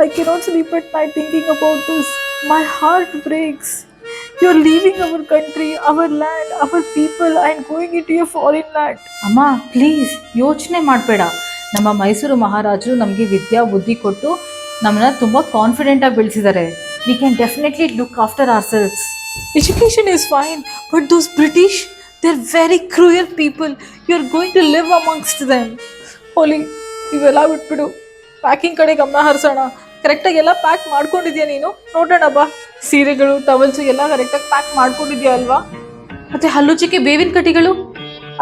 I cannot sleep at night thinking about this. My heart breaks. You're leaving our country, our land, our people, and going into a foreign land. ಅಮ್ಮ please ಯೋಚನೆ ಮಾಡಬೇಡ. ನಮ್ಮ ಮೈಸೂರು ಮಹಾರಾಜರು ನಮಗೆ ವಿದ್ಯಾ ಬುದ್ಧಿ ಕೊಟ್ಟು ನಮ್ಮನ್ನ ತುಂಬ ಕಾನ್ಫಿಡೆಂಟಾಗಿ ಬೆಳೆಸಿದ್ದಾರೆ. We can definitely look after ourselves. Education is fine, but those British, they're very cruel people. You're going to live amongst them. ಹೋಲಿ ಇವೆಲ್ಲ ಬಿಟ್ಬಿಡು, ಪ್ಯಾಕಿಂಗ್ ಕಡೆ ಗಮನ ಹರಿಸೋಣ. ಕರೆಕ್ಟಾಗಿ ಎಲ್ಲ ಪ್ಯಾಕ್ ಮಾಡ್ಕೊಂಡಿದ್ಯಾ ನೀನು? ನೋಡೋಣ ಬಾ. ಸೀರೆಗಳು, ಟವಲ್ಸು ಎಲ್ಲ ಕರೆಕ್ಟಾಗಿ ಪ್ಯಾಕ್ ಮಾಡ್ಕೊಂಡಿದ್ಯಾ ಅಲ್ವಾ? ಮತ್ತೆ ಹಲ್ಲುಜ್ಜಿಕೆ ಬೇವಿನ ಕಟ್ಟಿಗಳು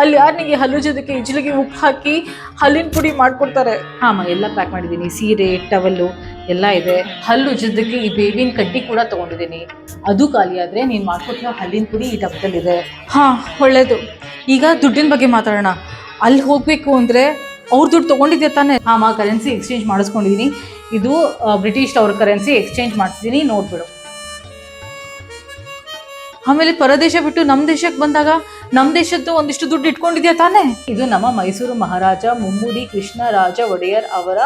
ಅಲ್ಲಿ ಯಾರು ನಿಮಗೆ ಹಲ್ಲುಜ್ಜೋದಕ್ಕೆ ಇಜ್ಲಿಗೆ ಉಪ್ಪು ಹಾಕಿ ಹಲ್ಲಿನ ಪುಡಿ ಮಾಡ್ಕೊಡ್ತಾರೆ? ಹಾಂ ಎಲ್ಲ ಪ್ಯಾಕ್ ಮಾಡಿದ್ದೀನಿ. ಸೀರೆ, ಟವಲ್ಲು ಎಲ್ಲ ಇದೆ. ಹಲ್ಲು ಉಜ್ಜೋದಕ್ಕೆ ಈ ಬೇವಿನ ಕಡ್ಡಿ ಕೂಡ ತೊಗೊಂಡಿದ್ದೀನಿ. ಅದು ಖಾಲಿ ಆದರೆ ನೀನು ಮಾಡ್ಕೊಟ್ಟಿರೋ ಹಲ್ಲಿನ ಪುಡಿ ಈ ಡಬ್ಬದಲ್ಲಿದೆ. ಹಾಂ, ಒಳ್ಳೇದು. ಈಗ ದುಡ್ಡಿನ ಬಗ್ಗೆ ಮಾತಾಡೋಣ. ಅಲ್ಲಿ ಹೋಗಬೇಕು ಅಂದರೆ ಅವ್ರ ದುಡ್ಡು ತೊಗೊಂಡಿದ್ದೆ ತಾನೇ? ಹಾಂ, ಕರೆನ್ಸಿ ಎಕ್ಸ್ಚೇಂಜ್ ಮಾಡಿಸ್ಕೊಂಡಿದ್ದೀನಿ. ಇದು ಬ್ರಿಟಿಷ್ ಅವ್ರ ಕರೆನ್ಸಿ ಎಕ್ಸ್ಚೇಂಜ್ ಮಾಡಿಸಿದ್ದೀನಿ, ನೋಡ್ಬಿಡು. ಆಮೇಲೆ ಪರದೇಶ ಬಿಟ್ಟು ನಮ್ಮ ದೇಶಕ್ಕೆ ಬಂದಾಗ ನಮ್ಮ ದೇಶದ್ದು ಒಂದಿಷ್ಟು ದುಡ್ಡು ಇಟ್ಕೊಂಡಿದ್ಯಾ ತಾನೇ? ಇದು ನಮ್ಮ ಮೈಸೂರು ಮಹಾರಾಜ ಮುಮ್ಮಡಿ ಕೃಷ್ಣರಾಜ ಒಡೆಯರ್ ಅವರ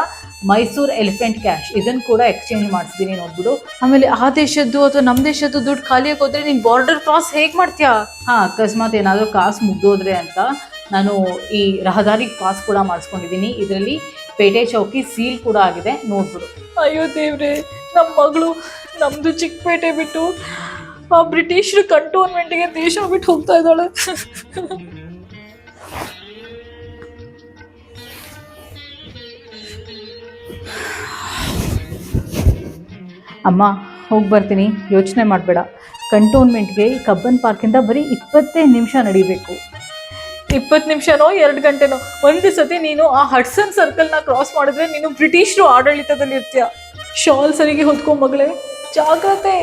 ಮೈಸೂರು ಎಲಿಫೆಂಟ್ ಕ್ಯಾಶ್. ಇದನ್ನು ಕೂಡ ಎಕ್ಸ್ಚೇಂಜ್ ಮಾಡಿಸಿದ್ದೀನಿ, ನೋಡ್ಬಿಡು. ಆಮೇಲೆ ಆ ದೇಶದ್ದು ಅಥವಾ ನಮ್ಮ ದೇಶದ್ದು ದುಡ್ಡು ಖಾಲಿಯಾಗಿ ಹೋದ್ರೆ ನೀನು ಬಾರ್ಡರ್ ಕ್ರಾಸ್ ಹೇಗೆ ಮಾಡ್ತೀಯಾ? ಹಾಂ, ಅಕಸ್ಮಾತ್ ಏನಾದರೂ ಕಾಸು ಮುಗ್ದೋದ್ರೆ ಅಂತ ನಾನು ಈ ರಹದಾರಿ ಪಾಸ್ ಕೂಡ ಮಾಡಿಸ್ಕೊಂಡಿದ್ದೀನಿ. ಇದರಲ್ಲಿ ಪೇಟೆ ಚೌಕಿ ಸೀಲ್ ಕೂಡ ಆಗಿದೆ, ನೋಡ್ಬಿಡು. ಅಯ್ಯೋ ದೇವ್ರೆ, ನಮ್ಮ ಮಗಳು ನಮ್ಮದು ಚಿಕ್ಕಪೇಟೆ ಬಿಟ್ಟು ಆ ಬ್ರಿಟಿಷರು ಕಂಟೋನ್ಮೆಂಟ್ಗೆ ದೇಶ ಬಿಟ್ಟು ಹೋಗ್ತಾ ಇದ್ದಾಳೆ. ಅಮ್ಮ ಹೋಗಿ ಬರ್ತೀನಿ, ಯೋಚನೆ ಮಾಡಬೇಡ. ಕಂಟೋನ್ಮೆಂಟ್ಗೆ ಕಬ್ಬನ್ ಪಾರ್ಕಿಂದ ಬರೀ 25 ನಿಮಿಷ ನಡಿಬೇಕು. 20 ನಿಮಿಷನೋ 2 ಗಂಟೆನೋ? ಒಂದು ಸತಿ ನೀನು ಆ ಹಡ್ಸನ್ ಸರ್ಕಲ್ನ ಕ್ರಾಸ್ ಮಾಡಿದ್ರೆ ನೀನು ಬ್ರಿಟಿಷರು ಆಡಳಿತದಲ್ಲಿ ಇರ್ತೀಯ. ಶಾಲ್ ಸರಿಗೆ ಹೊತ್ಕೊ ಮಗಳೇ, ಜಾಗ್ರತೆ.